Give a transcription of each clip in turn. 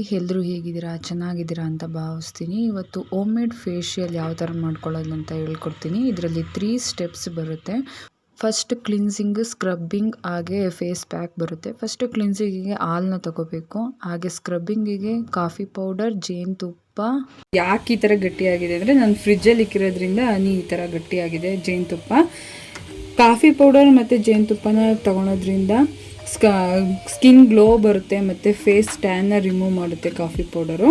Hi, ಎಲ್ಲರೂ ಹೇಗಿದ್ದೀರಾ? ಚೆನ್ನಾಗಿದ್ದೀರಾ ಅಂತ ಭಾವಿಸ್ತೀನಿ. ಇವತ್ತು ಹೋಮ್ ಮೇಡ್ ಫೇಶಿಯಲ್ ಯಾವ ಥರ ಮಾಡ್ಕೊಳ್ಳೋದು ಅಂತ ಹೇಳ್ಕೊಡ್ತೀನಿ. ಇದರಲ್ಲಿ 3 ಸ್ಟೆಪ್ಸ್ ಬರುತ್ತೆ. ಫಸ್ಟ್ ಕ್ಲಿನ್ಸಿಂಗ್, ಸ್ಕ್ರಬ್ಬಿಂಗ್ ಹಾಗೆ ಫೇಸ್ ಪ್ಯಾಕ್ ಬರುತ್ತೆ. ಫಸ್ಟ್ ಕ್ಲಿನ್ಸಿಂಗಿಗೆ ಹಾಲನ್ನ ತಗೋಬೇಕು. ಹಾಗೆ ಸ್ಕ್ರಬ್ಬಿಂಗಿಗೆ ಕಾಫಿ ಪೌಡರ್, ಜೇನುತುಪ್ಪ. ಯಾಕೆ ಈ ಥರ ಗಟ್ಟಿಯಾಗಿದೆ ಅಂದರೆ ನಾನು ಫ್ರಿಜ್ಜಲ್ಲಿ ಇಕ್ಕಿರೋದ್ರಿಂದ ಹನಿ ಈ ಥರ ಗಟ್ಟಿಯಾಗಿದೆ. ಜೇನುತುಪ್ಪ, ಕಾಫಿ ಪೌಡರ್ ಮತ್ತು ಜೇನುತುಪ್ಪನ ತಗೊಳೋದ್ರಿಂದ ಸ್ಕಿನ್ ಗ್ಲೋ ಬರುತ್ತೆ ಮತ್ತು ಫೇಸ್ ಟ್ಯಾನ್ನ ರಿಮೂವ್ ಮಾಡುತ್ತೆ ಕಾಫಿ ಪೌಡರು.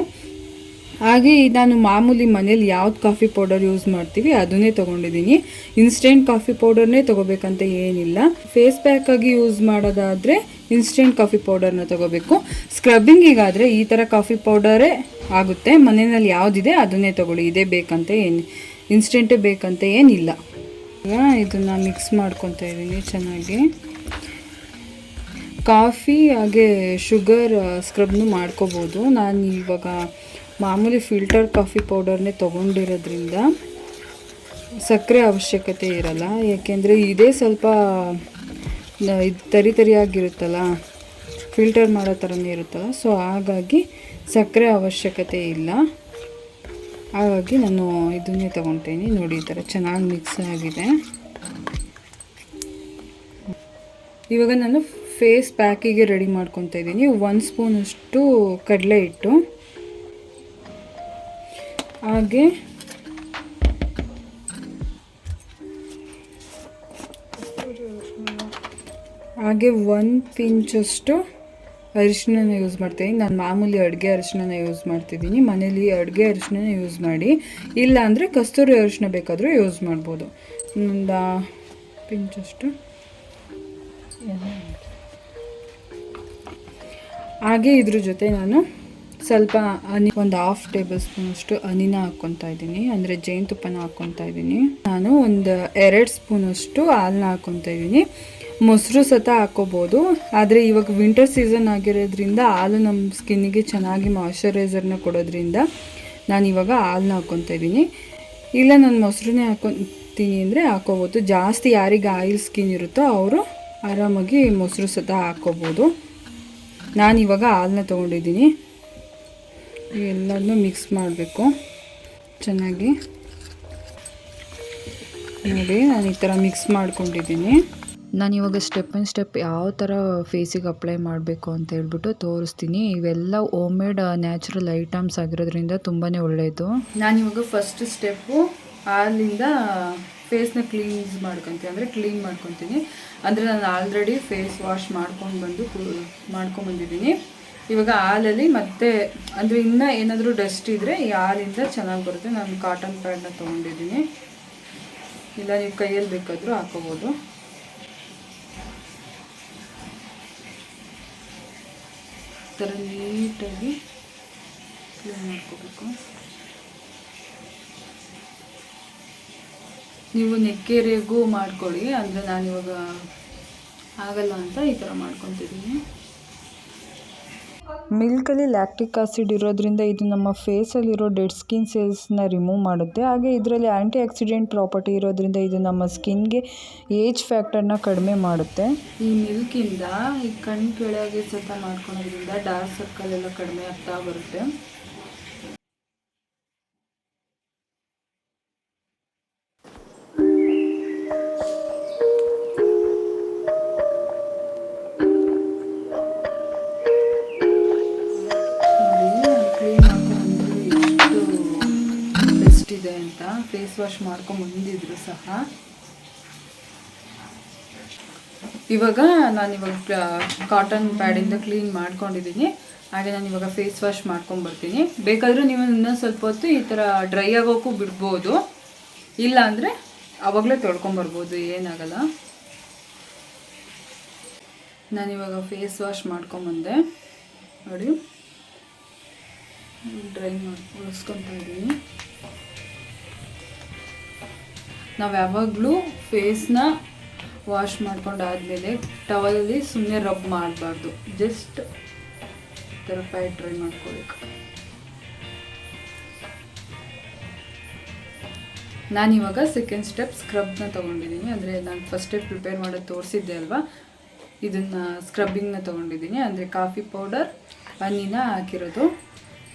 ಹಾಗೆ ನಾನು ಮಾಮೂಲಿ ಮನೇಲಿ ಯಾವ್ದು ಕಾಫಿ ಪೌಡರ್ ಯೂಸ್ ಮಾಡ್ತೀವಿ ಅದನ್ನೇ ತೊಗೊಂಡಿದ್ದೀನಿ. ಇನ್ಸ್ಟೆಂಟ್ ಕಾಫಿ ಪೌಡರ್ನೇ ತೊಗೋಬೇಕಂತ ಏನಿಲ್ಲ. ಫೇಸ್ ಪ್ಯಾಕಾಗಿ ಯೂಸ್ ಮಾಡೋದಾದರೆ ಇನ್ಸ್ಟೆಂಟ್ ಕಾಫಿ ಪೌಡರ್ನ ತೊಗೋಬೇಕು. ಸ್ಕ್ರಬ್ಬಿಂಗಿಗಾದರೆ ಈ ಥರ ಕಾಫಿ ಪೌಡರೇ ಆಗುತ್ತೆ. ಮನೆಯಲ್ಲಿ ಯಾವುದಿದೆ ಅದನ್ನೇ ತೊಗೊಳ್ಳಿ. ಇದೇ ಬೇಕಂತ ಇನ್ಸ್ಟೆಂಟೇ ಬೇಕಂತ ಏನಿಲ್ಲ. ಈಗ ಇದನ್ನು ಮಿಕ್ಸ್ ಮಾಡ್ಕೊತಾ ಇದ್ದೀನಿ ಚೆನ್ನಾಗಿ. ಕಾಫಿ ಹಾಗೆ ಶುಗರ್ ಸ್ಕ್ರಬ್ನು ಮಾಡ್ಕೋಬೋದು. ನಾನು ಇವಾಗ ಮಾಮೂಲಿ ಫಿಲ್ಟರ್ ಕಾಫಿ ಪೌಡರ್ನೇ ತೊಗೊಂಡಿರೋದ್ರಿಂದ ಸಕ್ಕರೆ ಅವಶ್ಯಕತೆ ಇರಲ್ಲ. ಯಾಕೆಂದರೆ ಇದೇ ಸ್ವಲ್ಪ ತರಿಯಾಗಿರುತ್ತಲ್ಲ, ಫಿಲ್ಟರ್ ಮಾಡೋ ಥರನೇ ಇರುತ್ತಲ್ಲ. ಸೊ ಹಾಗಾಗಿ ಸಕ್ಕರೆ ಅವಶ್ಯಕತೆ ಇಲ್ಲ. ಹಾಗಾಗಿ ನಾನು ಇದನ್ನೇ ತೊಗೊಳ್ತೀನಿ. ನೋಡಿ, ಈ ಥರ ಚೆನ್ನಾಗಿ ಮಿಕ್ಸ್ ಆಗಿದೆ. ಇವಾಗ ನಾನು ಫೇಸ್ ಪ್ಯಾಕಿಗೆ ರೆಡಿ ಮಾಡ್ಕೊತಾ ಇದ್ದೀನಿ. 1 ಸ್ಪೂನಷ್ಟು ಕಡಲೆ ಹಿಟ್ಟು, ಹಾಗೆ ಹಾಗೆ 1 ಪಿಂಚಷ್ಟು ಅರಿಶಿನ ಯೂಸ್ ಮಾಡ್ತೀನಿ. ನಾನು ಮಾಮೂಲಿ ಅಡುಗೆ ಅರಿಶಿನ ಯೂಸ್ ಮಾಡ್ತಿದ್ದೀನಿ. ಮನೇಲಿ ಅಡುಗೆ ಅರಿಶಿನ ಯೂಸ್ ಮಾಡಿ, ಇಲ್ಲ ಅಂದರೆ ಕಸ್ತೂರಿ ಅರಿಶಿನ ಬೇಕಾದರೂ ಯೂಸ್ ಮಾಡ್ಬೋದು. ಒಂದು ಪಿಂಚಷ್ಟು. ಹಾಗೆ ಇದ್ರ ಜೊತೆ ನಾನು ಸ್ವಲ್ಪ ಹನಿ, ಒಂದು 1/2 ಟೇಬಲ್ ಸ್ಪೂನಷ್ಟು ಹನಿನ ಹಾಕ್ಕೊತಾ ಇದ್ದೀನಿ, ಅಂದರೆ ಜೇನುತುಪ್ಪನ ಹಾಕ್ಕೊತಾ ಇದ್ದೀನಿ. ನಾನು ಒಂದು 2 ಸ್ಪೂನಷ್ಟು ಹಾಲನ್ನ ಹಾಕ್ಕೊತಾ ಇದ್ದೀನಿ. ಮೊಸರು ಸತ ಹಾಕ್ಕೋಬೋದು, ಆದರೆ ಇವಾಗ ವಿಂಟರ್ ಸೀಸನ್ ಆಗಿರೋದ್ರಿಂದ ಹಾಲು ನಮ್ಮ ಸ್ಕಿನ್ನಿಗೆ ಚೆನ್ನಾಗಿ ಮಾಯ್ಶ್ಚರೈಸರ್ನ ಕೊಡೋದ್ರಿಂದ ನಾನು ಇವಾಗ ಹಾಲನ್ನ ಹಾಕ್ಕೊತಾ ಇದ್ದೀನಿ. ಇಲ್ಲ ನಾನು ಮೊಸರನ್ನೇ ಹಾಕ್ಕೊತೀನಿ ಅಂದರೆ ಹಾಕ್ಕೋಬೋದು. ಜಾಸ್ತಿ ಯಾರಿಗೆ ಆಯಿಲ್ ಸ್ಕಿನ್ ಇರುತ್ತೋ ಅವರು ಆರಾಮಾಗಿ ಮೊಸರು ಸತ ಹಾಕ್ಕೋಬೋದು. ನಾನಿವಾಗ ಹಾಲನ್ನ ತೊಗೊಂಡಿದ್ದೀನಿ. ಎಲ್ಲನೂ ಮಿಕ್ಸ್ ಮಾಡಬೇಕು ಚೆನ್ನಾಗಿ. ನೋಡಿ, ನಾನು ಈ ಥರ ಮಿಕ್ಸ್ ಮಾಡ್ಕೊಂಡಿದ್ದೀನಿ. ನಾನಿವಾಗ ಸ್ಟೆಪ್ ಬೈ ಸ್ಟೆಪ್ ಯಾವ ಥರ ಫೇಸಿಗೆ ಅಪ್ಲೈ ಮಾಡಬೇಕು ಅಂತ ಹೇಳ್ಬಿಟ್ಟು ತೋರಿಸ್ತೀನಿ. ಇವೆಲ್ಲ ಹೋಮ್ ಮೇಡ್ ನ್ಯಾಚುರಲ್ ಐಟಮ್ಸ್ ಆಗಿರೋದ್ರಿಂದ ತುಂಬಾ ಒಳ್ಳೆಯದು. ನಾನಿವಾಗ ಫಸ್ಟ್ ಸ್ಟೆಪ್ಪು ಹಾಲಿಂದ ಫೇಸ್ನ ಕ್ಲೀನ್ ಮಾಡ್ಕೊತೀನಿ. ಅಂದರೆ ನಾನು ಆಲ್ರೆಡಿ ಫೇಸ್ ವಾಶ್ ಮಾಡ್ಕೊಂಡ್ಬಂದಿದ್ದೀನಿ. ಇವಾಗ ಹಾಲಲ್ಲಿ ಮತ್ತೆ ಅಂದರೆ ಇನ್ನೂ ಏನಾದರೂ ಡಸ್ಟ್ ಇದ್ದರೆ ಈ ಹಾಲಿಂದ ಚೆನ್ನಾಗಿ ಬರುತ್ತೆ. ನಾನು ಕಾಟನ್ ಪ್ಯಾಡ್ನ ತೊಗೊಂಡಿದ್ದೀನಿ. ಇಲ್ಲ ನೀವು ಕೈಯಲ್ಲಿ ಬೇಕಾದರೂ ಹಾಕೋಬೋದು. ಈ ಥರ ನೀಟಾಗಿ ಕ್ಲೀನ್ ಮಾಡ್ಕೋಬೇಕು. ನೀವು ನೆಕ್ಕೆರೆಗೂ ಮಾಡ್ಕೊಳ್ಳಿ, ಅಂದರೆ ನಾನಿವಾಗ ಆಗಲ್ಲ ಅಂತ ಈ ಥರ ಮಾಡ್ಕೊತಿದ್ದೀನಿ. ಮಿಲ್ಕಲ್ಲಿ ಲ್ಯಾಕ್ಟಿಕ್ ಆಸಿಡ್ ಇರೋದ್ರಿಂದ ಇದು ನಮ್ಮ ಫೇಸಲ್ಲಿರೋ ಡೆಡ್ ಸ್ಕಿನ್ ಸೆಲ್ಸ್ನ ರಿಮೂವ್ ಮಾಡುತ್ತೆ. ಹಾಗೆ ಇದರಲ್ಲಿ ಆ್ಯಂಟಿ ಆಕ್ಸಿಡೆಂಟ್ ಪ್ರಾಪರ್ಟಿ ಇರೋದ್ರಿಂದ ಇದು ನಮ್ಮ ಸ್ಕಿನ್ಗೆ ಏಜ್ ಫ್ಯಾಕ್ಟರ್ನ ಕಡಿಮೆ ಮಾಡುತ್ತೆ. ಈ ಮಿಲ್ಕಿಂದ ಈ ಕಣ್ಣು ಕೆಳಗೆ ಸತ ಮಾಡ್ಕೊಳೋದ್ರಿಂದ ಡಾರ್ಕ್ ಸರ್ಕಲ್ ಎಲ್ಲ ಕಡಿಮೆ ಆಗ್ತಾ ಬರುತ್ತೆ. ಇದೆ ಅಂತ ಫೇಸ್ ವಾಶ್ ಮಾಡ್ಕೊಂಡ್ಬಂದಿದ್ರು ಸಹ. ಇವಾಗ ನಾನಿವಾಗ ಕಾಟನ್ ಪ್ಯಾಡಿಂದ ಕ್ಲೀನ್ ಮಾಡ್ಕೊಂಡಿದ್ದೀನಿ. ಹಾಗೆ ನಾನು ಇವಾಗ ಫೇಸ್ ವಾಶ್ ಮಾಡ್ಕೊಂಡ್ಬರ್ತೀನಿ. ಬೇಕಾದರೂ ನೀವು ಇನ್ನೊಂದು ಸ್ವಲ್ಪ ಹೊತ್ತು ಈ ಥರ ಡ್ರೈ ಆಗೋಕ್ಕೂ ಬಿಡ್ಬೋದು, ಇಲ್ಲ ಅಂದರೆ ಆವಾಗಲೇ ತೊಳ್ಕೊಂಬರ್ಬೋದು, ಏನಾಗಲ್ಲ. ನಾನಿವಾಗ ಫೇಸ್ ವಾಶ್ ಮಾಡ್ಕೊಂಬಂದೆ. ನೋಡಿ, ಡ್ರೈ ಉಳಿಸ್ಕೊತಾ ಇದ್ದೀನಿ. ನಾವು ಯಾವಾಗಲೂ ಫೇಸ್ನ ವಾಶ್ ಮಾಡ್ಕೊಂಡಾದಮೇಲೆ ಟವಲಲ್ಲಿ ಸುಮ್ಮನೆ ರಬ್ ಮಾಡಬಾರ್ದು. ಜಸ್ಟ್ ಈ ಥರ ಪ್ಯಾಡ್ ಡ್ರೈ ಮಾಡ್ಕೋಬೇಕು. ನಾನಿವಾಗ ಸೆಕೆಂಡ್ ಸ್ಟೆಪ್ ಸ್ಕ್ರಬ್ನ ತೊಗೊಂಡಿದ್ದೀನಿ. ಅಂದರೆ ನಾನು ಫಸ್ಟ್ ಸ್ಟೆಪ್ ಪ್ರಿಪೇರ್ ಮಾಡೋದು ತೋರಿಸಿದ್ದೆ ಅಲ್ವಾ, ಇದನ್ನು ಸ್ಕ್ರಬ್ಬಿಂಗ್ನ ತೊಗೊಂಡಿದ್ದೀನಿ, ಅಂದರೆ ಕಾಫಿ ಪೌಡರ್ ಹನಿನ ಹಾಕಿರೋದು.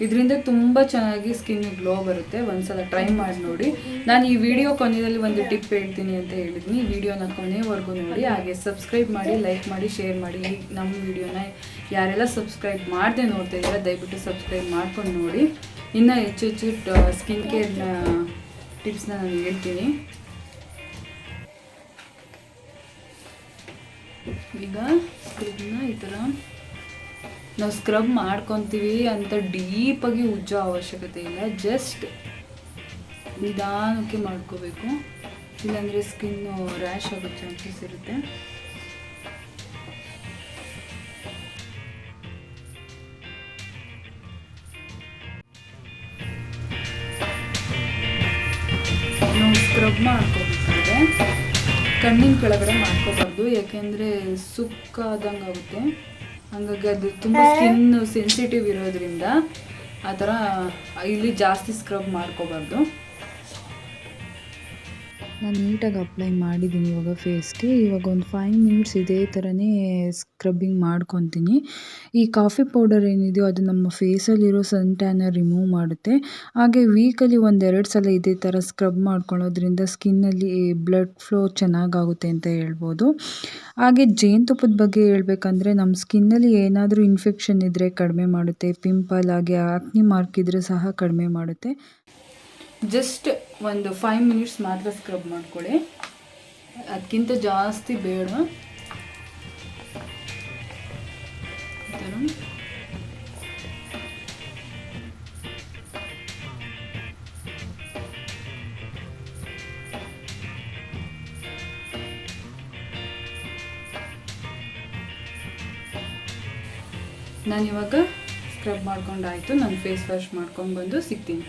ಇದರಿಂದ ತುಂಬ ಚೆನ್ನಾಗಿ ಸ್ಕಿನ್ ಗ್ಲೋ ಬರುತ್ತೆ. ಒಂದ್ಸಲ ಟ್ರೈ ಮಾಡಿ ನೋಡಿ. ನಾನು ಈ ವಿಡಿಯೋ ಕೊನೆಯಲ್ಲಿ ಒಂದು ಟಿಪ್ ಹೇಳ್ತೀನಿ ಅಂತ ಹೇಳಿದ್ದೀನಿ. ಈ ವಿಡಿಯೋನ ಕೊನೆವರೆಗೂ ನೋಡಿ. ಹಾಗೆ ಸಬ್ಸ್ಕ್ರೈಬ್ ಮಾಡಿ, ಲೈಕ್ ಮಾಡಿ, ಶೇರ್ ಮಾಡಿ. ನಮ್ಮ ವಿಡಿಯೋನ ಯಾರೆಲ್ಲ ಸಬ್ಸ್ಕ್ರೈಬ್ ಮಾಡದೆ ನೋಡ್ತಾ ಇದ್ದೀರಾ ದಯವಿಟ್ಟು ಸಬ್ಸ್ಕ್ರೈಬ್ ಮಾಡ್ಕೊಂಡು ನೋಡಿ. ಇನ್ನೂ ಹೆಚ್ಚು ಸ್ಕಿನ್ ಕೇರ್ನ ಟಿಪ್ಸ್ನ ನಾನು ಹೇಳ್ತೀನಿ. ಈಗ ಸ್ಕ್ರಬ್ನ ಈ ಥರ ನಾವು ಸ್ಕ್ರಬ್ ಮಾಡ್ಕೊತೀವಿ ಅಂತ ಡೀಪಾಗಿ ಉಜ್ಜೋ ಅವಶ್ಯಕತೆ ಇಲ್ಲ. ಜಸ್ಟ್ ನಿಧಾನಕ್ಕೆ ಮಾಡ್ಕೋಬೇಕು, ಇಲ್ಲಾಂದರೆ ಸ್ಕಿನ್ನು ರ್ಯಾಶ್ ಆಗೋ ಚಾನ್ಸಸ್ ಇರುತ್ತೆ. ನಾವು ಸ್ಕ್ರಬ್ ಮಾಡ್ಕೋಬೇಕಾದ್ರೆ ಕಣ್ಣಿನ ಕೆಳಗಡೆ ಮಾಡ್ಕೋಬಾರ್ದು, ಯಾಕೆಂದರೆ ಸುಕ್ಕಾದಂಗೆ ಆಗುತ್ತೆ. ಹಾಗಾಗಿ ಅದು ತುಂಬ ಸ್ಕಿನ್ ಸೆನ್ಸಿಟಿವ್ ಇರೋದ್ರಿಂದ ಆ ಥರ ಇಲ್ಲಿ ಜಾಸ್ತಿ ಸ್ಕ್ರಬ್ ಮಾಡ್ಕೋಬಾರ್ದು. ನಾನು ನೀಟಾಗಿ ಅಪ್ಲೈ ಮಾಡಿದ್ದೀನಿ ಇವಾಗ ಫೇಸ್ಗೆ. ಇವಾಗ ಒಂದು 5 ಮಿನಿಟ್ಸ್ ಇದೇ ಥರನೇ ಸ್ಕ್ರಬ್ಬಿಂಗ್ ಮಾಡ್ಕೊತೀನಿ. ಈ ಕಾಫಿ ಪೌಡರ್ ಏನಿದೆಯೋ ಅದು ನಮ್ಮ ಫೇಸಲ್ಲಿರೋ ಸನ್ ಟ್ಯಾನ ರಿಮೂವ್ ಮಾಡುತ್ತೆ. ಹಾಗೆ ವೀಕಲ್ಲಿ 1-2 ಸಲ ಇದೇ ಥರ ಸ್ಕ್ರಬ್ ಮಾಡ್ಕೊಳ್ಳೋದ್ರಿಂದ ಸ್ಕಿನ್ನಲ್ಲಿ ಬ್ಲಡ್ ಫ್ಲೋ ಚೆನ್ನಾಗಾಗುತ್ತೆ ಅಂತ ಹೇಳ್ಬೋದು. ಹಾಗೆ ಜೇನುತುಪ್ಪದ ಬಗ್ಗೆ ಹೇಳ್ಬೇಕಂದ್ರೆ ನಮ್ಮ ಸ್ಕಿನ್ನಲ್ಲಿ ಏನಾದರೂ ಇನ್ಫೆಕ್ಷನ್ ಇದ್ದರೆ ಕಡಿಮೆ ಮಾಡುತ್ತೆ. ಪಿಂಪಲ್ ಹಾಗೆ ಆಕ್ನಿ ಮಾರ್ಕ್ ಇದ್ದರೆ ಸಹ ಕಡಿಮೆ ಮಾಡುತ್ತೆ. ಜಸ್ಟ್ ಒಂದು 5 ಮಿನಿಟ್ಸ್ ಮಾತ್ರ ಸ್ಕ್ರಬ್ ಮಾಡ್ಕೊಳ್ಳಿ, ಅದಕ್ಕಿಂತ ಜಾಸ್ತಿ ಬೇಡ. ನಾನಿವಾಗ ಸ್ಕ್ರಬ್ ಮಾಡ್ಕೊಂಡಾಯಿತು. ನಾನು ಫೇಸ್ ವಾಶ್ ಮಾಡ್ಕೊಂಡು ಬಂದು ಸಿಗ್ತೀನಿ.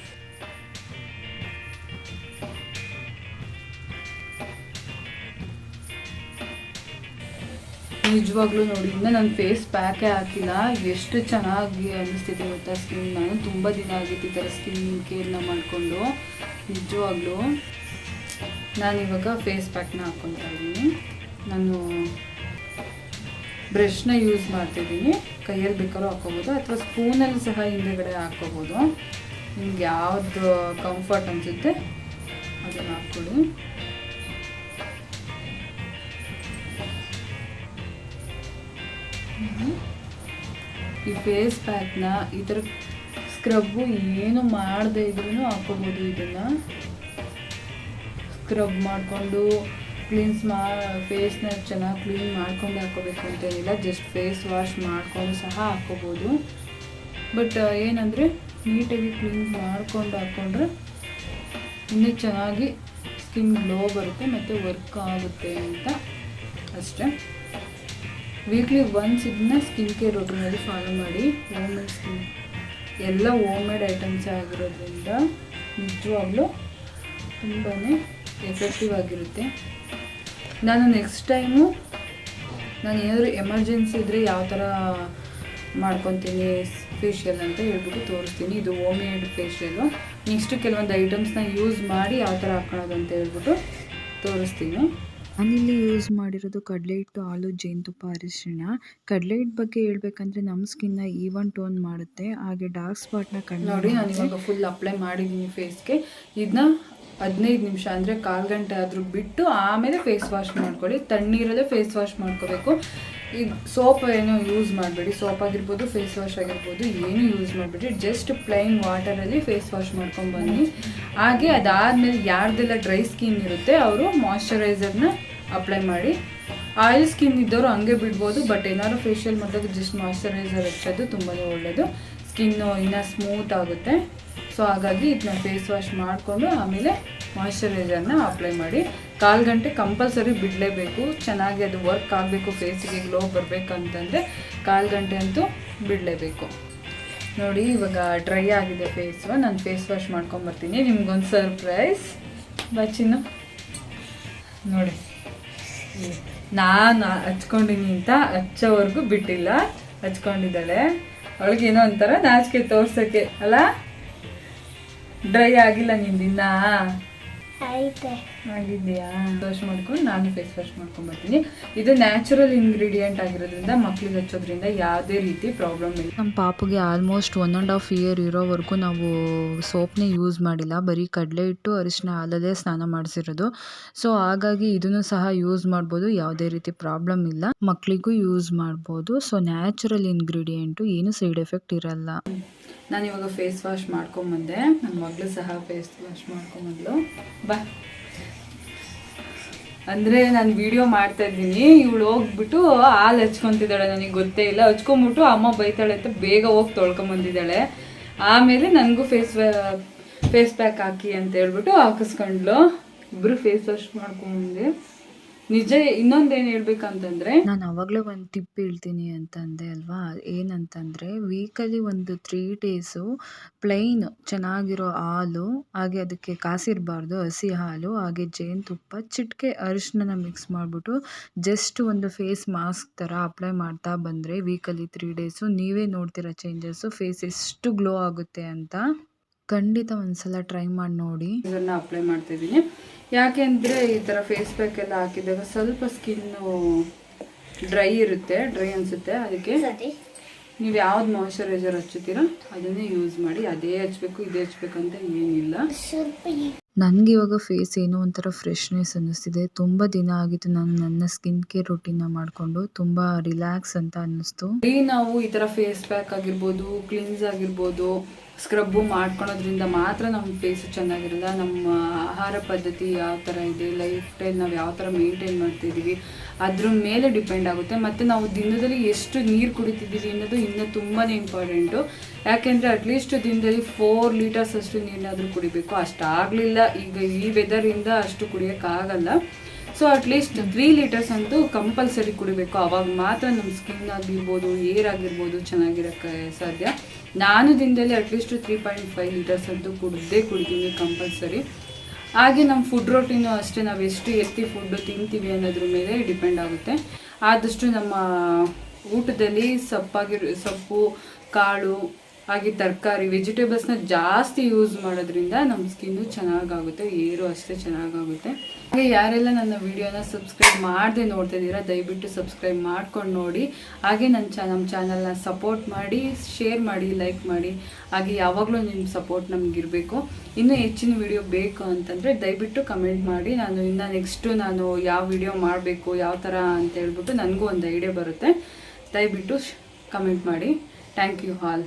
ನಿಜವಾಗ್ಲೂ ನೋಡಿ, ಇನ್ನೂ ನಾನು ಫೇಸ್ ಪ್ಯಾಕೇ ಹಾಕಿಲ್ಲ. ಎಷ್ಟು ಚೆನ್ನಾಗಿ ಅನ್ನಿಸ್ತಿದೆ ಗೊತ್ತಾ ಸ್ಕಿನ್. ನಾನು ತುಂಬ ದಿನ ಆಗಿತ್ತು ಈ ಥರ ಸ್ಕಿನ್ ಕೇರ್ನ ಮಾಡಿಕೊಂಡು. ನಿಜವಾಗ್ಲೂ ನಾನಿವಾಗ ಫೇಸ್ ಪ್ಯಾಕ್ನ ಹಾಕ್ಕೊತಾ ಇದ್ದೀನಿ. ನಾನು ಬ್ರಷ್ನ ಯೂಸ್ ಮಾಡ್ತಿದ್ದೀನಿ. ಕೈಯಲ್ಲಿ ಬೇಕಾದ್ರೂ ಹಾಕ್ಕೋಬೋದು ಅಥವಾ ಸ್ಪೂನಲ್ಲಿ ಸಹ ಹಿಂದೆಗಡೆ ಹಾಕ್ಕೋಬೋದು. ನಿಮ್ಗೆ ಯಾವುದು ಕಂಫರ್ಟ್ ಅನಿಸುತ್ತೆ ಅದನ್ನು ಹಾಕ್ಕೊಳ್ಳಿ. ಈ ಫೇಸ್ ಪ್ಯಾಕ್ನ ಈ ಥರ ಸ್ಕ್ರಬ್ಬು ಏನು ಮಾಡದೇ ಇದ್ರೂ ಹಾಕ್ಕೋಬೋದು. ಇದನ್ನು ಸ್ಕ್ರಬ್ ಮಾಡಿಕೊಂಡು ಫೇಸ್ನ ಚೆನ್ನಾಗಿ ಕ್ಲೀನ್ ಮಾಡ್ಕೊಂಡು ಹಾಕ್ಕೋಬೇಕು ಅಂತೇನಿಲ್ಲ. ಜಸ್ಟ್ ಫೇಸ್ ವಾಶ್ ಮಾಡಿಕೊಂಡು ಸಹ ಹಾಕ್ಕೋಬೋದು. ಬಟ್ ಏನಂದರೆ ನೀಟಾಗಿ ಕ್ಲೀನ್ ಮಾಡ್ಕೊಂಡು ಹಾಕ್ಕೊಂಡ್ರೆ ಇನ್ನೂ ಚೆನ್ನಾಗಿ ಸ್ಕಿನ್ ಗ್ಲೋ ಬರುತ್ತೆ ಮತ್ತು ವರ್ಕ್ ಆಗುತ್ತೆ ಅಂತ ಅಷ್ಟೇ. ವೀಕ್ಲಿ ಒನ್ಸ್ ಇದನ್ನ ಸ್ಕಿನ್ ಕೇರ್ ರೂಟೀನಲ್ಲಿ ಫಾಲೋ ಮಾಡಿ. ಎಲ್ಲ ಹೋಮ್ ಮೇಡ್ ಐಟಮ್ಸೇ ಆಗಿರೋದ್ರಿಂದ ನಿಜವಾಗ್ಲೂ ತುಂಬಾ ಎಫೆಕ್ಟಿವ್ ಆಗಿರುತ್ತೆ. ನಾನು ನೆಕ್ಸ್ಟ್ ಟೈಮು ನಾನು ಏನಾದರೂ ಎಮರ್ಜೆನ್ಸಿ ಇದ್ದರೆ ಯಾವ ಥರ ಮಾಡ್ಕೊತೀನಿ ಫೇಶಿಯಲ್ ಅಂತ ಹೇಳ್ಬಿಟ್ಟು ತೋರಿಸ್ತೀನಿ. ಇದು ಹೋಮ್ ಮೇಡ್ ಫೇಶಿಯಲು. ನೆಕ್ಸ್ಟ್ ಕೆಲವೊಂದು ಐಟಮ್ಸ್ನ ಯೂಸ್ ಮಾಡಿ ಯಾವ ಥರ ಹಾಕೋದು ಅಂತ ಹೇಳ್ಬಿಟ್ಟು ತೋರಿಸ್ತೀನಿ. ನಾನಿಲ್ಲಿ ಯೂಸ್ ಮಾಡಿರೋದು ಕಡಲೆ ಹಿಟ್ಟು, ಹಾಲು, ಜೇನುತುಪ್ಪ, ಅರಿಶಿಣ. ಕಡಲೆ ಹಿಟ್ಟು ಬಗ್ಗೆ ಹೇಳ್ಬೇಕಂದ್ರೆ ನಮ್ಮ ಸ್ಕಿನ್ನ ಈವನ್ ಟೋನ್ ಮಾಡುತ್ತೆ, ಹಾಗೆ ಡಾರ್ಕ್ ಸ್ಪಾಟ್ನ ಕಡಿಮೆ. ನೋಡಿ, ನಾನು ಇವಾಗ ಫುಲ್ ಅಪ್ಲೈ ಮಾಡಿದ್ದೀನಿ ಫೇಸ್ಗೆ. ಇದನ್ನ 15 ನಿಮಿಷ ಅಂದರೆ 1/4 ಗಂಟೆ ಆದರೂ ಬಿಟ್ಟು ಆಮೇಲೆ ಫೇಸ್ ವಾಶ್ ಮಾಡ್ಕೊಳ್ಳಿ. ತಣ್ಣೀರಲ್ಲೇ ಫೇಸ್ ವಾಶ್ ಮಾಡ್ಕೋಬೇಕು. ಈಗ ಸೋಪ್ ಏನೋ ಯೂಸ್ ಮಾಡಬೇಡಿ. ಸೋಪ್ ಆಗಿರ್ಬೋದು, ಫೇಸ್ ವಾಶ್ ಆಗಿರ್ಬೋದು, ಏನು ಯೂಸ್ ಮಾಡಬೇಡಿ. ಜಸ್ಟ್ ಪ್ಲೈನ್ ವಾಟರಲ್ಲಿ ಫೇಸ್ ವಾಶ್ ಮಾಡ್ಕೊಂಡು ಬನ್ನಿ. ಹಾಗೆ ಅದಾದಮೇಲೆ ಯಾರ್ದೆಲ್ಲ ಡ್ರೈ ಸ್ಕಿನ್ ಇರುತ್ತೆ ಅವರು ಮಾಯ್ಶ್ಚರೈಸರ್ನ ಅಪ್ಲೈ ಮಾಡಿ. ಆಯಿಲ್ ಸ್ಕಿನ್ ಇದ್ದವರು ಹಂಗೆ ಬಿಡ್ಬೋದು. ಬಟ್ ಏನಾದ್ರು ಫೇಶಿಯಲ್ ಮಾಡಿದಾಗ ಜಸ್ಟ್ ಮಾಯ್ಶ್ಚರೈಸರ್ ಹಚ್ಚೋದು ತುಂಬಾ ಒಳ್ಳೆಯದು. ಸ್ಕಿನ್ನು ಇನ್ನೂ ಸ್ಮೂತ್ ಆಗುತ್ತೆ. ಸೊ ಹಾಗಾಗಿ ಇದನ್ನ ಫೇಸ್ ವಾಶ್ ಮಾಡಿಕೊಂಡು ಆಮೇಲೆ ಮಾಯ್ಶ್ಚರೈಸರ್ನ ಅಪ್ಲೈ ಮಾಡಿ. 1/4 ಗಂಟೆ ಕಂಪಲ್ಸರಿ ಬಿಡಲೇಬೇಕು. ಚೆನ್ನಾಗಿ ಅದು ವರ್ಕ್ ಆಗಬೇಕು, ಫೇಸಿಗೆ ಗ್ಲೋ ಬರಬೇಕಂತಂದರೆ 1/4 ಗಂಟೆ ಅಂತೂ ಬಿಡಲೇಬೇಕು. ನೋಡಿ, ಇವಾಗ ಡ್ರೈ ಆಗಿದೆ ಫೇಸು. ನಾನು ಫೇಸ್ ವಾಶ್ ಮಾಡ್ಕೊಂಬರ್ತೀನಿ. ನಿಮ್ಗೊಂದು ಸರ್ಪ್ರೈಸ್. ಬಚ್ಚಿನ್ನು ನೋಡಿ, ನಾನು ಹಚ್ಕೊಂಡಿನಿ ಅಂತ ಹಚ್ಚೋವರೆಗೂ ಬಿಟ್ಟಿಲ್ಲ. ಹಚ್ಕೊಂಡಿದ್ದಾಳೆ. ಅವಳಿಗೇನೋ ಒಂಥರ ನಾಚಿಕೆ ತೋರ್ಸೋಕ್ಕೆ ಅಲ್ಲ. ಡ್ರೈ ಆಗಿಲ್ಲ ನಿಂದಿನ್ನ. ಆಗಿದೆಯಾ? ವಾಶ್ ಮಾಡ್ಕೊಂಡು ನಾನು ಫೇಸ್ ವಾಶ್ ಮಾಡ್ಕೊಂಡ್ಬರ್ತೀನಿ. ಇದು ನ್ಯಾಚುರಲ್ ಇಂಗ್ರೀಡಿಯೆಂಟ್ ಆಗಿರೋದ್ರಿಂದ ಮಕ್ಳಿಗೆ ಹಚ್ಚೋದ್ರಿಂದ ಯಾವುದೇ ರೀತಿ ಪ್ರಾಬ್ಲಮ್ ಇಲ್ಲ. ನಮ್ಮ ಪಾಪುಗೆ ಆಲ್ಮೋಸ್ಟ್ 1.5 ಇಯರ್ ಇರೋವರೆಗೂ ನಾವು ಸೋಪ್ನೇ ಯೂಸ್ ಮಾಡಿಲ್ಲ, ಬರೀ ಕಡಲೆ ಹಿಟ್ಟು ಅರಿಶಿನ ಹಾಲಲ್ಲೇ ಸ್ನಾನ ಮಾಡಿಸಿರೋದು. ಸೊ ಹಾಗಾಗಿ ಇದನ್ನು ಸಹ ಯೂಸ್ ಮಾಡ್ಬೋದು, ಯಾವುದೇ ರೀತಿ ಪ್ರಾಬ್ಲಮ್ ಇಲ್ಲ, ಮಕ್ಕಳಿಗೂ ಯೂಸ್ ಮಾಡ್ಬೋದು. ಸೊ ನ್ಯಾಚುರಲ್ ಇಂಗ್ರೀಡಿಯೆಂಟು, ಏನು ಸೈಡ್ ಎಫೆಕ್ಟ್ ಇರಲ್ಲ. ನಾನು ಇವಾಗ ಫೇಸ್ ವಾಶ್ ಮಾಡ್ಕೊಂಬಂದೆ, ನನ್ನ ಮಗಳು ಸಹ ಫೇಸ್ ವಾಶ್ ಮಾಡ್ಕೊಂಬಂದ್ಲು. ಬಾ ಅಂದರೆ ನಾನು ವಿಡಿಯೋ ಮಾಡ್ತಾ ಇದ್ದೀನಿ, ಇವಳು ಹೋಗ್ಬಿಟ್ಟು ಹಾಲು ಹಚ್ಕೊತಿದ್ದಾಳೆ, ನನಗೆ ಗೊತ್ತೇ ಇಲ್ಲ. ಹಚ್ಕೊಂಬಿಟ್ಟು ಅಮ್ಮ ಬೈತಾಳೆ ಅಂತ ಬೇಗ ಹೋಗಿ ತೊಳ್ಕೊಂಬಂದಿದ್ದಾಳೆ. ಆಮೇಲೆ ನನಗೂ ಫೇಸ್ ಪ್ಯಾಕ್ ಹಾಕಿ ಅಂತ ಹೇಳ್ಬಿಟ್ಟು ಹಾಕಿಸ್ಕೊಂಡ್ಲು. ಇಬ್ಬರು ಫೇಸ್ ವಾಶ್ ಮಾಡ್ಕೊಂಬಂದೆ. ನಿಜ ಇನ್ನೊಂದೇನು ಹೇಳ್ಬೇಕಂತಂದರೆ, ನಾನು ಅವಾಗಲೇ ಒಂದು ಟಿಪ್ ಹೇಳ್ತೀನಿ ಅಂತಂದೆ ಅಲ್ವಾ, ಏನಂತಂದರೆ ವೀಕಲ್ಲಿ ಒಂದು 3 ಡೇಸು ಪ್ಲೈನ್ ಚೆನ್ನಾಗಿರೋ ಹಾಲು, ಹಾಗೆ ಅದಕ್ಕೆ ಕಾಸಿರಬಾರ್ದು, ಹಸಿ ಹಾಲು, ಹಾಗೆ ಜೇನುತುಪ್ಪ, ಚಿಟಿಕೆ ಅರಿಶಿನ ಮಿಕ್ಸ್ ಮಾಡಿಬಿಟ್ಟು ಜಸ್ಟ್ ಒಂದು ಫೇಸ್ ಮಾಸ್ಕ್ ಥರ ಅಪ್ಲೈ ಮಾಡ್ತಾ ಬಂದರೆ ವೀಕಲ್ಲಿ 3 ಡೇಸು ನೀವೇ ನೋಡ್ತೀರಾ ಚೇಂಜಸ್ಸು, ಫೇಸ್ ಎಷ್ಟು ಗ್ಲೋ ಆಗುತ್ತೆ ಅಂತ. ಖಂಡಿತ ಒಂದ್ಸಲ ಟ್ರೈ ಮಾಡಿ ನೋಡಿ. ಇದನ್ನು ಅಪ್ಲೈ ಮಾಡ್ತಾಯಿದ್ದೀನಿ, ಯಾಕೆಂದರೆ ಈ ಥರ ಫೇಸ್ ಪ್ಯಾಕ್ ಎಲ್ಲ ಹಾಕಿದಾಗ ಸ್ವಲ್ಪ ಸ್ಕಿನ್ನು ಡ್ರೈ ಇರುತ್ತೆ, ಡ್ರೈ ಅನಿಸುತ್ತೆ. ಅದಕ್ಕೆ ನೀವು ಯಾವ್ದು ಮಾಯ್ಶ್ಚರೈಸರ್ ಹಚ್ಚುತ್ತೀರೋ ಅದನ್ನೇ ಯೂಸ್ ಮಾಡಿ. ಅದೇ ಹಚ್ಬೇಕು ಇದೇ ಹಚ್ಬೇಕು ಅಂತ ಏನಿಲ್ಲ. ನನಗೆ ಇವಾಗ ಫೇಸ್ ಏನೋ ಒಂಥರ ಫ್ರೆಶ್ನೆಸ್ ಅನ್ನಿಸ್ತಿದೆ. ತುಂಬ ದಿನ ಆಗಿತ್ತು ನಾನು ನನ್ನ ಸ್ಕಿನ್ ಕೇರ್ ರೂಟೀನ್ನ ಮಾಡಿಕೊಂಡು, ತುಂಬ ರಿಲ್ಯಾಕ್ಸ್ ಅಂತ ಅನ್ನಿಸ್ತು. ನಾವು ಈ ಥರ ಫೇಸ್ ಪ್ಯಾಕ್ ಆಗಿರ್ಬೋದು, ಕ್ಲಿನ್ಸ್ ಆಗಿರ್ಬೋದು, ಸ್ಕ್ರಬ್ಬು ಮಾಡ್ಕೊಳೋದ್ರಿಂದ ಮಾತ್ರ ನಮ್ಮ ಫೇಸು ಚೆನ್ನಾಗಿರಲ್ಲ. ನಮ್ಮ ಆಹಾರ ಪದ್ಧತಿ ಯಾವ ಥರ ಇದೆ, ಲೈಫ್ ಸ್ಟೈಲ್ ನಾವು ಯಾವ ಥರ ಮೇಂಟೈನ್ ಮಾಡ್ತಿದ್ದೀವಿ ಅದ್ರ ಮೇಲೆ ಡಿಪೆಂಡ್ ಆಗುತ್ತೆ. ಮತ್ತು ನಾವು ದಿನದಲ್ಲಿ ಎಷ್ಟು ನೀರು ಕುಡಿತಿದ್ದೀವಿ ಅನ್ನೋದು ಇನ್ನೂ ತುಂಬಾ ಇಂಪಾರ್ಟೆಂಟು. ಯಾಕೆಂದರೆ ಅಟ್ಲೀಸ್ಟ್ ದಿನದಲ್ಲಿ 4 ಲೀಟರ್ಸ್ ಅಷ್ಟು ನೀರನ್ನಾದರೂ ಕುಡಿಬೇಕು. ಅಷ್ಟಾಗಲಿಲ್ಲ, ಈಗ ಈ ವೆದರಿಂದ ಅಷ್ಟು ಕುಡಿಯೋಕ್ಕಾಗಲ್ಲ. ಸೊ ಅಟ್ಲೀಸ್ಟ್ 3 ಲೀಟರ್ಸ್ ಅಂತೂ ಕಂಪಲ್ಸರಿ ಕುಡಿಬೇಕು. ಆವಾಗ ಮಾತ್ರ ನಮ್ಮ ಸ್ಕಿನ್ ಆಗಿರ್ಬೋದು, ಏರ್ ಆಗಿರ್ಬೋದು ಚೆನ್ನಾಗಿರೋಕ್ಕೆ ಸಾಧ್ಯ. ನಾನು ದಿನದಲ್ಲಿ ಅಟ್ಲೀಸ್ಟ್ 3.5 ಲೀಟರ್ಸ್ ಅಂತೂ ಕುಡಿತೀನಿ ಕಂಪಲ್ಸರಿ. ಹಾಗೆ ನಮ್ಮ ಫುಡ್ ರೋಟೀನು ಅಷ್ಟೇ, ನಾವು ಎಷ್ಟು ಎತ್ತಿ ಫುಡ್ಡು ತಿಂತೀವಿ ಅನ್ನೋದ್ರ ಮೇಲೆ ಡಿಪೆಂಡ್ ಆಗುತ್ತೆ. ಆದಷ್ಟು ನಮ್ಮ ಊಟದಲ್ಲಿ ಸೊಪ್ಪು, ಕಾಳು, ಹಾಗೆ ತರಕಾರಿ, ವೆಜಿಟೇಬಲ್ಸ್ನ ಜಾಸ್ತಿ ಯೂಸ್ ಮಾಡೋದ್ರಿಂದ ನಮ್ಮ ಸ್ಕಿನ್ನು ಚೆನ್ನಾಗಾಗುತ್ತೆ, ಏರು ಅಷ್ಟೇ ಚೆನ್ನಾಗಾಗುತ್ತೆ. ಹಾಗೆ ಯಾರೆಲ್ಲ ನನ್ನ ವಿಡಿಯೋನ ಸಬ್ಸ್ಕ್ರೈಬ್ ಮಾಡದೆ ನೋಡ್ತಾ ಇದ್ದೀರಾ, ದಯವಿಟ್ಟು ಸಬ್ಸ್ಕ್ರೈಬ್ ಮಾಡ್ಕೊಂಡು ನೋಡಿ. ಹಾಗೆ ನಮ್ಮ ಚಾನಲ್ನ ಸಪೋರ್ಟ್ ಮಾಡಿ, ಶೇರ್ ಮಾಡಿ, ಲೈಕ್ ಮಾಡಿ. ಹಾಗೆ ಯಾವಾಗಲೂ ನಿಮ್ಮ ಸಪೋರ್ಟ್ ನಮಗಿರಬೇಕು. ಇನ್ನೂ ಹೆಚ್ಚಿನ ವಿಡಿಯೋ ಬೇಕು ಅಂತಂದರೆ ದಯವಿಟ್ಟು ಕಮೆಂಟ್ ಮಾಡಿ. ನಾನು ನೆಕ್ಸ್ಟು ಯಾವ ವಿಡಿಯೋ ಮಾಡಬೇಕು, ಯಾವ ಥರ ಅಂತ ಹೇಳ್ಬಿಟ್ಟು ನನಗೂ ಒಂದು ಐಡಿಯಾ ಬರುತ್ತೆ. ದಯವಿಟ್ಟು ಕಮೆಂಟ್ ಮಾಡಿ. Thank you all.